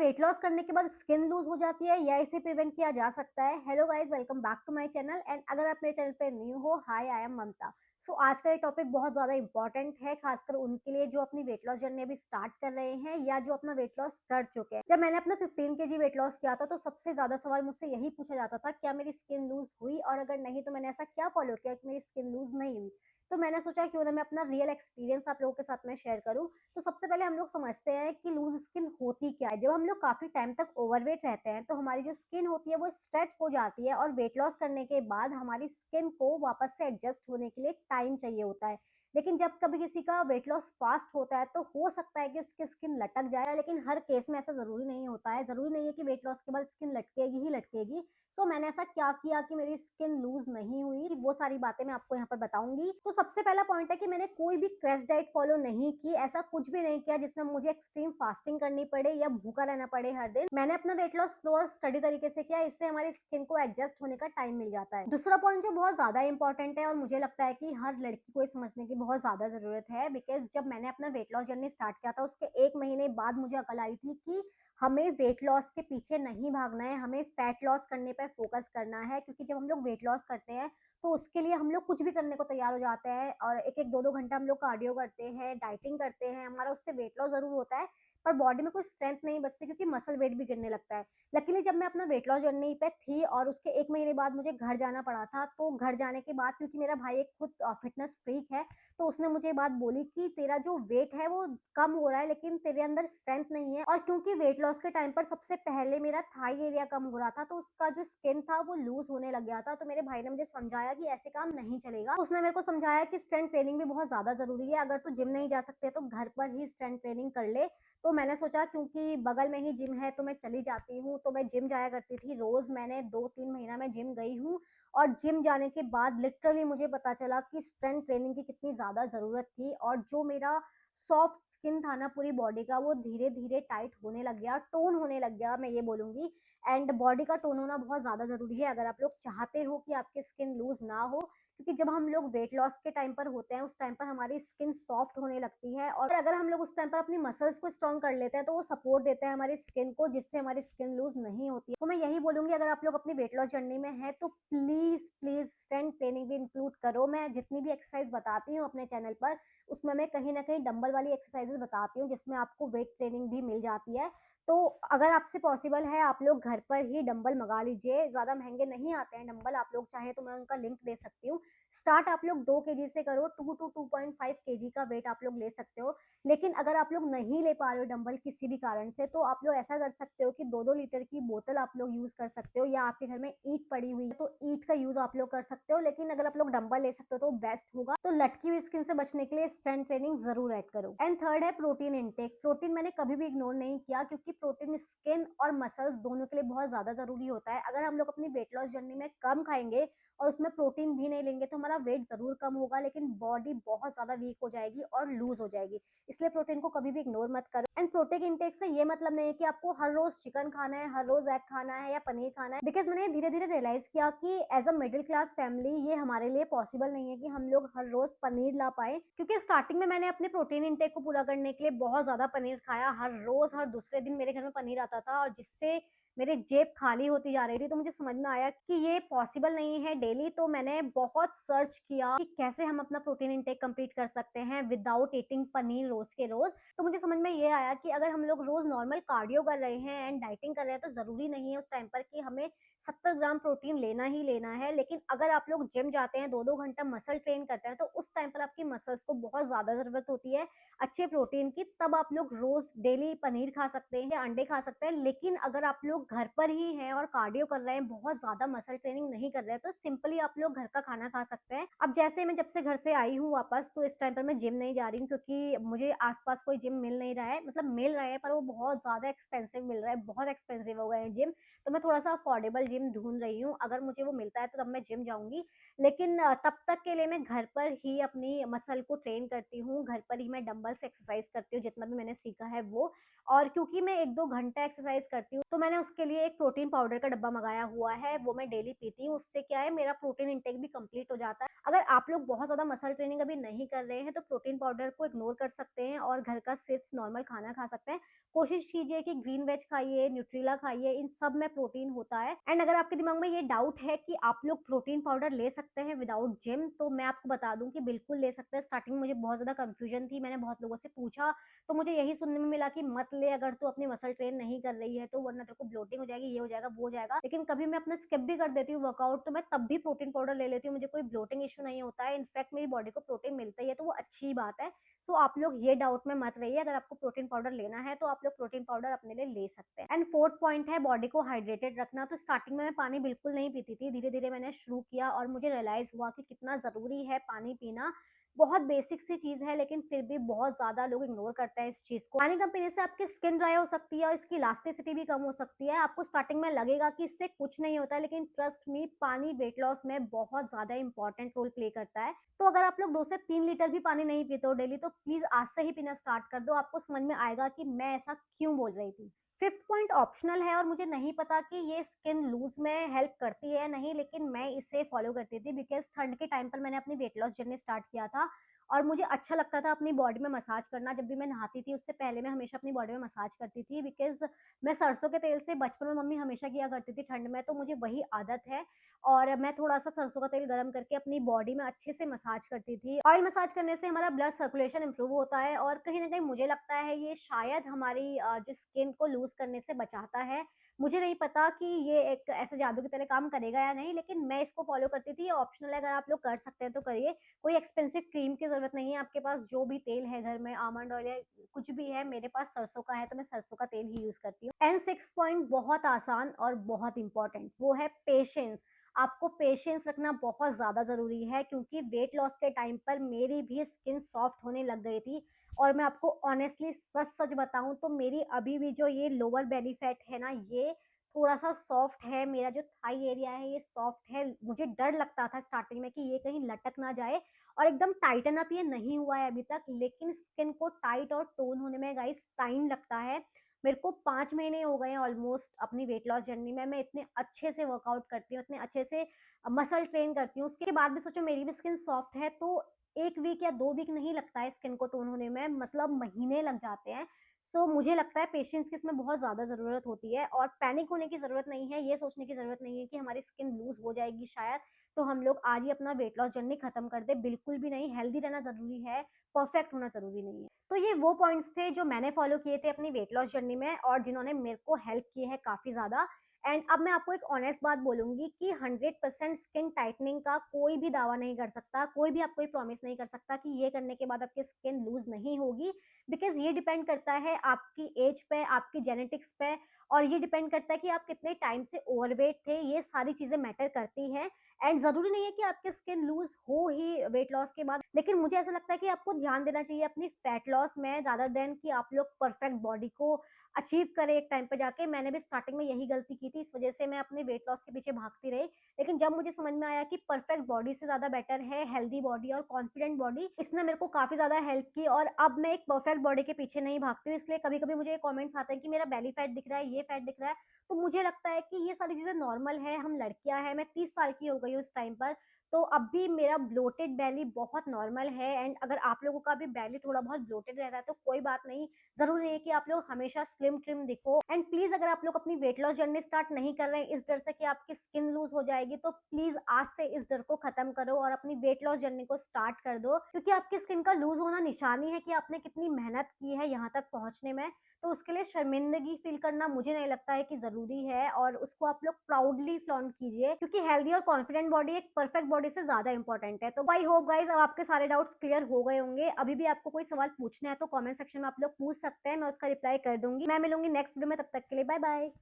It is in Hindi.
वेट लॉस करने के बाद स्किन लूज हो जाती है या इसे प्रिवेंट किया जा सकता है? Hello guys, welcome back to my channel and अगर आप मेरे चैनल पे न्यू हो, हाय आई एम ममता। सो आज का ये टॉपिक बहुत ज़्यादा इंपॉर्टेंट है, खासकर उनके लिए जो अपनी वेट लॉस जर्नी अभी स्टार्ट कर रहे हैं या जो अपना वेट लॉस कर चुके हैं। जब मैंने अपना 15 केजी वेट लॉस किया था तो सबसे ज़्यादा सवाल मुझसे यही पूछा जाता था, क्या मेरी स्किन लूज हुई, और अगर नहीं तो मैंने ऐसा क्या फॉलो किया कि मेरी स्किन लूज नहीं हुई। तो मैंने सोचा क्यों ना मैं अपना रियल एक्सपीरियंस आप लोगों के साथ में शेयर करूं। तो सबसे पहले हम लोग समझते हैं कि लूज स्किन होती क्या है। जब हम लोग काफी टाइम तक ओवरवेट रहते हैं तो हमारी जो स्किन होती है वो स्ट्रेच हो जाती है, और वेट लॉस करने के बाद हमारी स्किन को वापस से एडजस्ट होने के लिए टाइम चाहिए होता है। लेकिन जब कभी किसी का वेट लॉस फास्ट होता है तो हो सकता है कि उसकी स्किन लटक जाए, लेकिन हर केस में ऐसा जरूरी नहीं होता है। जरूरी नहीं है कि वेट लॉस के बाद स्किन लटकेगी ही लटकेगी। सो मैंने ऐसा क्या किया कि मेरी स्किन लूज नहीं हुई, वो सारी बातें मैं आपको यहाँ पर बताऊंगी। तो सबसे पहला पॉइंट है कि मैंने कोई भी क्रैश डाइट फॉलो नहीं की, ऐसा कुछ भी नहीं किया जिसमें मुझे एक्सट्रीम फास्टिंग करनी पड़े या भूखा रहना पड़े हर दिन। मैंने अपना वेट लॉस स्लो और स्टडी तरीके से किया, इससे हमारी स्किन को एडजस्ट होने का टाइम मिल जाता है। दूसरा पॉइंट जो बहुत ज्यादा इंपॉर्टेंट है और मुझे लगता है कि हर लड़की को ये समझने की बहुत ज्यादा जरूरत है, बिकॉज जब मैंने अपना वेट लॉस जर्नी स्टार्ट किया था उसके 1 महीने बाद मुझे अकल आई थी कि हमें वेट लॉस के पीछे नहीं भागना है, हमें फैट लॉस करने पर फोकस करना है। क्योंकि जब हम लोग वेट लॉस करते हैं तो उसके लिए हम लोग कुछ भी करने को तैयार हो जाते हैं, और एक एक दो दो घंटा हम लोग कार्डियो करते हैं, डाइटिंग करते हैं, हमारा उससे वेट लॉस जरूर होता है पर बॉडी में कोई स्ट्रेंथ नहीं बचती क्योंकि मसल वेट भी गिरने लगता है। लकीली जब मैं अपना वेट लॉस जर्नी पे थी और उसके 1 महीने बाद मुझे घर जाना पड़ा था, तो घर जाने के बाद क्योंकि मेरा भाई एक खुद फिटनेस फ्रीक है, तो उसने मुझे ये बात बोली कि तेरा जो वेट है वो कम हो रहा है लेकिन तेरे अंदर स्ट्रेंथ नहीं है। और क्योंकि वेट लॉस के टाइम पर सबसे पहले मेरा थाई एरिया कम हो रहा था तो उसका जो स्किन था वो लूज होने लग गया था। तो मेरे भाई ने मुझे समझाया कि ऐसे काम नहीं चलेगा। उसने मेरे को समझाया कि स्ट्रेंथ ट्रेनिंग भी बहुत ज्यादा जरूरी है, अगर तू जिम नहीं जा सकते तो घर पर ही स्ट्रेंथ ट्रेनिंग कर ले। तो मैंने सोचा क्योंकि बगल में ही जिम है तो मैं चली जाती हूँ, तो मैं जिम जाया करती थी रोज। मैंने 2-3 महीना में जिम गई हूँ, और जिम जाने के बाद लिटरली मुझे पता चला कि स्ट्रेंथ ट्रेनिंग की कितनी ज्यादा जरूरत थी। और जो मेरा सॉफ्ट स्किन था ना पूरी बॉडी का, वो धीरे धीरे टाइट होने लग गया, टोन होने लग गया, मैं ये बोलूंगी। एंड बॉडी का टोन होना बहुत ज्यादा जरूरी है अगर आप लोग चाहते हो कि आपकी स्किन लूज ना हो। क्योंकि जब हम लोग वेट लॉस के टाइम पर होते हैं उस टाइम पर हमारी स्किन सॉफ्ट होने लगती है, और अगर हम लोग उस टाइम पर अपनी मसल्स को स्ट्रॉन्ग कर लेते हैं तो वो सपोर्ट देते हैं हमारी स्किन को, जिससे हमारी स्किन लूज नहीं होती है। तो मैं यही बोलूंगी, अगर आप लोग अपनी वेट लॉस जर्नी में है तो प्लीज प्लीज स्ट्रेंथ ट्रेनिंग भी इंक्लूड करो। मैं जितनी भी एक्सरसाइज बताती हूँ अपने चैनल पर उसमें मैं कहीं ना कहीं डंबल वाली एक्सरसाइजेस बताती हूँ जिसमें आपको वेट ट्रेनिंग भी मिल जाती है। तो अगर आपसे पॉसिबल है आप लोग घर पर ही डंबल मंगा लीजिए, ज्यादा महंगे नहीं आते हैं डंबल। आप लोग चाहे तो मैं उनका लिंक दे सकती हूँ। स्टार्ट आप लोग 2 केजी से करो, 2 to 2.5 केजी का वेट आप लोग ले सकते हो। लेकिन अगर आप लोग नहीं ले पा रहे हो डंबल किसी भी कारण से, तो आप लोग ऐसा कर सकते हो कि 2-2 लीटर की बोतल आप लोग यूज कर सकते हो, या आपके घर में ईंट पड़ी हुई है तो ईंट का यूज आप लोग कर सकते हो। लेकिन अगर आप लोग डंबल ले सकते हो तो बेस्ट होगा। तो लटकी हुई स्किन से बचने के लिए स्ट्रेंथ ट्रेनिंग जरूर ऐड करो। एंड थर्ड है प्रोटीन इनटेक। प्रोटीन मैंने कभी भी इग्नोर नहीं किया क्योंकि प्रोटीन स्किन और मसल्स दोनों के लिए बहुत ज्यादा जरूरी होता है। अगर हम लोग अपनी वेट लॉस जर्नी में कम खाएंगे और उसमें प्रोटीन भी नहीं लेंगे तो हमारा वेट जरूर कम होगा लेकिन बॉडी बहुत ज्यादा वीक हो जाएगी और लूज हो जाएगी। इसलिए प्रोटीन को कभी भी इग्नोर मत करो। एंड प्रोटीन इंटेक से ये मतलब नहीं है कि आपको हर रोज चिकन खाना है, हर रोज एग खाना है या पनीर खाना है। बिकॉज मैंने धीरे धीरे रियलाइज किया कि as a middle class family ये हमारे लिए पॉसिबल नहीं है कि हम लोग हर रोज पनीर ला पाए। क्योंकि स्टार्टिंग में मैंने अपने प्रोटीन इंटेक को पूरा करने के लिए बहुत ज्यादा पनीर खाया, हर रोज हर दूसरे दिन मेरे घर में पनीर आता था, और जिससे मेरी जेब खाली होती जा रही थी। तो मुझे समझ में आया कि ये पॉसिबल नहीं है डेली। तो मैंने बहुत सर्च किया कि कैसे हम अपना प्रोटीन इंटेक कंप्लीट कर सकते हैं विदाउट ईटिंग पनीर रोज के रोज। तो मुझे समझ में ये आया कि अगर हम लोग रोज नॉर्मल कार्डियो कर रहे हैं एंड डाइटिंग कर रहे हैं तो जरूरी नहीं है उस टाइम पर कि हमें 70 ग्राम प्रोटीन लेना ही लेना है। लेकिन अगर आप लोग जिम जाते हैं, 2-2 घंटा मसल ट्रेन करते हैं, तो उस टाइम पर आपकी मसल्स को बहुत ज्यादा जरूरत होती है अच्छे प्रोटीन की। तब आप लोग रोज डेली पनीर खा सकते हैं, अंडे खा सकते हैं। लेकिन अगर आप लोग घर पर ही हैं और कार्डियो कर रहे हैं, बहुत ज्यादा मसल ट्रेनिंग नहीं कर रहे हैं, तो सिंपली आप लोग घर का खाना खा सकते हैं। अब जैसे मैं जब से घर से आई हूँ वापस, तो इस टाइम पर मैं जिम नहीं जा रही हूँ क्योंकि मुझे आसपास कोई जिम मिल नहीं रहा है। मतलब मिल रहा है पर वो बहुत ज्यादा एक्सपेंसिव मिल रहा है, बहुत एक्सपेंसिव हो गए हैं जिम। तो मैं थोड़ा सा अफोर्डेबल जिम ढूंढ रही हूँ, अगर मुझे वो मिलता है तो तब मैं जिम जाऊंगी। लेकिन तब तक के लिए मैं घर पर ही अपनी मसल को ट्रेन करती हूँ, घर पर ही मैं डंबल से एक्सरसाइज करती हूँ जितना भी मैंने सीखा है वो। और क्योंकि मैं 1-2 घंटा एक्सरसाइज करती हूँ, तो मैंने उसके लिए एक प्रोटीन पाउडर का डब्बा मँगाया हुआ है, वो मैं डेली पीती हूँ। उससे क्या है, मेरा प्रोटीन इंटेक भी कंप्लीट हो जाता है। अगर आप लोग बहुत ज़्यादा मसल ट्रेनिंग अभी नहीं कर रहे हैं, तो प्रोटीन पाउडर को इग्नोर कर सकते हैं और घर का सिर्फ नॉर्मल खाना खा सकते हैं। कोशिश कीजिए कि ग्रीन वेज खाइए, न्यूट्रिला खाइए, इन सब में प्रोटीन होता है। एंड अगर आपके दिमाग में ये डाउट है कि आप लोग प्रोटीन पाउडर ले सकते हैं विदाउट जिम, तो मैं आपको बता दूँ कि बिल्कुल ले सकते हैं। स्टार्टिंग में मुझे बहुत ज़्यादा कन्फ्यूजन थी, मैंने बहुत लोगों से पूछा, तो मुझे यही सुनने में मिला कि मत ले, अगर तू अपनी मसल ट्रेन नहीं कर रही है तो, वरना तेरे को ब्लोटिंग हो जाएगी, ये हो जाएगा, वो हो जाएगा। लेकिन कभी मैं अपना स्किप भी कर देती हूँ वर्कआउट, तो मैं तब भी प्रोटीन पाउडर ले लेती हूँ, मुझे कोई ब्लोटिंग इश्यू नहीं होता है। इनफैक्ट मेरी बॉडी को प्रोटीन मिलता ही है, तो वो अच्छी बात है। सो आप लोग ये डाउट में मत रहिए, अगर आपको प्रोटीन पाउडर लेना है तो आप लोग प्रोटीन पाउडर अपने लिए ले सकते हैं। एंड फोर्थ पॉइंट है बॉडी को हाइड्रेटेड रखना। तो स्टार्टिंग में मैं पानी बिल्कुल नहीं पीती थी, धीरे धीरे मैंने शुरू किया और मुझे रियलाइज हुआ कि कितना जरूरी है पानी पीना। बहुत बेसिक सी चीज है, लेकिन फिर भी बहुत ज्यादा लोग इग्नोर करते हैं इस चीज को। पानी कम पीने से आपकी स्किन ड्राई हो सकती है और इसकी इलास्टिसिटी भी कम हो सकती है। आपको स्टार्टिंग में लगेगा कि इससे कुछ नहीं होता है, लेकिन ट्रस्ट मी, पानी वेट लॉस में बहुत ज्यादा इंपॉर्टेंट रोल प्ले करता है। तो अगर आप लोग 2 से 3 लीटर भी पानी नहीं पीते हो डेली, तो प्लीज आज से ही पीना स्टार्ट कर दो। आपको समझ में आएगा कि मैं ऐसा क्यों बोल रही थी। फिफ्थ पॉइंट ऑप्शनल है और मुझे नहीं पता कि ये स्किन लूज में हेल्प करती है या नहीं, लेकिन मैं इसे फॉलो करती थी बिकॉज ठंड के टाइम पर मैंने अपनी वेट लॉस जर्नी स्टार्ट किया था और मुझे अच्छा लगता था अपनी बॉडी में मसाज करना। जब भी मैं नहाती थी उससे पहले मैं हमेशा अपनी बॉडी में मसाज करती थी, बिकॉज मैं सरसों के तेल से बचपन में मम्मी हमेशा किया करती थी ठंड में, तो मुझे वही आदत है। और मैं थोड़ा-सा सरसों का तेल गरम करके अपनी बॉडी में अच्छे से मसाज करती थी। ऑयल मसाज करने से हमारा ब्लड सर्कुलेशन इम्प्रूव होता है और कहीं न कहीं मुझे लगता है ये शायद हमारी जो स्किन को लूज़ करने से बचाता है। मुझे नहीं पता कि ये एक ऐसे जादू की तरह काम करेगा या नहीं, लेकिन मैं इसको फ़ॉलो करती थी। ये ऑप्शनल है, अगर आप लोग कर सकते हैं तो करिए। कोई एक्सपेंसिव क्रीम की ज़रूरत नहीं है, आपके पास जो भी तेल है घर में, आमंड ऑयल है, कुछ भी है, मेरे पास सरसों का है तो मैं सरसों का तेल ही यूज़ करती हूँ। एंड सिक्स्थ पॉइंट बहुत आसान और बहुत इंपॉर्टेंट, वो है पेशेंस। आपको पेशेंस रखना बहुत ज़्यादा ज़रूरी है, क्योंकि वेट लॉस के टाइम पर मेरी भी स्किन सॉफ्ट होने लग गई थी और मैं आपको ऑनेस्टली सच-सच बताऊँ तो मेरी अभी भी जो ये लोअर बेली फैट है ना, ये थोड़ा-सा सॉफ्ट है, मेरा जो थाई एरिया है ये सॉफ्ट है। मुझे डर लगता था स्टार्टिंग में कि ये कहीं लटक ना जाए और एकदम टाइटन अप ये नहीं हुआ है अभी तक, लेकिन स्किन को टाइट और टोन होने में गाइस टाइम लगता है। मेरे को 5 महीने हो गए हैं ऑलमोस्ट अपनी वेट लॉस जर्नी में। मैं इतने अच्छे से वर्कआउट करती हूँ, इतने अच्छे से मसल ट्रेन करती हूँ। उसके बाद भी सोचो मेरी भी स्किन सॉफ्ट है, तो 1 वीक या 2 वीक नहीं लगता है स्किन को टोन होने में, मतलब महीने लग जाते हैं। सो मुझे लगता है पेशेंस की इसमें बहुत ज़्यादा ज़रूरत होती है और पैनिक होने की ज़रूरत नहीं है, ये सोचने की ज़रूरत नहीं है कि हमारी स्किन लूज़ हो जाएगी शायद, तो हम लोग आज ही अपना वेट लॉस जर्नी खत्म कर दें, बिल्कुल भी नहीं। हेल्दी रहना ज़रूरी है, परफेक्ट होना ज़रूरी नहीं है। तो ये वो पॉइंट्स थे जो मैंने फॉलो किए थे अपनी वेट लॉस जर्नी में और जिन्होंने मेरे को हेल्प की है काफ़ी ज़्यादा। एंड अब मैं आपको एक ऑनेस्ट बात बोलूँगी कि 100% स्किन टाइटनिंग का कोई भी दावा नहीं कर सकता, कोई भी आपको ये प्रॉमिस नहीं कर सकता कि ये करने के बाद आपकी स्किन लूज़ नहीं होगी, बिकॉज़ ये डिपेंड करता है आपकी एज पे, आपकी जेनेटिक्स पे और ये डिपेंड करता है कि आप कितने टाइम से ओवरवेट थे, ये सारी चीज़ें मैटर करती हैं। एंड ज़रूरी नहीं है कि आपकी स्किन लूज़ हो ही वेट लॉस के बाद, लेकिन मुझे ऐसा लगता है कि आपको ध्यान देना चाहिए अपनी फैट लॉस में रादर देन कि आप लोग परफेक्ट बॉडी को अचीव करें एक टाइम पे जाके। मैंने भी स्टार्टिंग में यही गलती की थी, इस वजह से मैं अपने वेट लॉस के पीछे भागती रही। लेकिन जब मुझे समझ में आया कि परफेक्ट बॉडी से ज़्यादा बेटर है हेल्दी बॉडी और कॉन्फिडेंट बॉडी, इसने मेरे को काफ़ी ज़्यादा हेल्प की और अब मैं एक परफेक्ट बॉडी के पीछे नहीं भागती हूँ। इसलिए कभी-कभी मुझे कमेंट्स आते हैं कि मेरा बेली फैट दिख रहा है, ये फैट दिख रहा है, तो मुझे लगता है कि ये सारी चीज़ें नॉर्मल है, हम लड़कियाँ हैं, मैं 30 साल की हो गई हूँ इस टाइम पर, तो अब भी मेरा ब्लोटेड बेली बहुत नॉर्मल है। एंड अगर आप लोगों का भी बेली थोड़ा बहुत ब्लोटेड रहता है तो कोई बात नहीं, ज़रूरी नहीं है कि आप लोग हमेशा स्लिम ट्रिम दिखो। एंड प्लीज़ अगर आप लोग अपनी वेट लॉस जर्नी स्टार्ट नहीं कर रहे हैं इस डर से कि आपकी स्किन लूज़ हो जाएगी, तो प्लीज़ आज से इस डर को खत्म करो और अपनी वेट लॉस जर्नी को स्टार्ट कर दो, क्योंकि आपकी स्किन का लूज़ होना निशानी है कि आपने कितनी मेहनत की है यहाँ तक पहुँचने में। तो उसके लिए शर्मिंदगी फील करना मुझे नहीं लगता है कि ज़रूरी है और उसको आप लोग प्राउडली फ्लॉन्ट कीजिए, क्योंकि हेल्दी और कॉन्फिडेंट बॉडी एक परफेक्ट बॉडी से ज़्यादा इंपॉर्टेंट है। तो आई होप गाइज़ अब आपके सारे डाउट्स क्लियर हो गए होंगे। अभी भी आपको कोई सवाल पूछना है तो कमेंट सेक्शन में आप लोग पूछ सकते हैं, मैं उसका रिप्लाई कर दूँगी। मैं मिलूँगी नेक्स्ट वीडियो में, तब तक के लिए बाय बाय।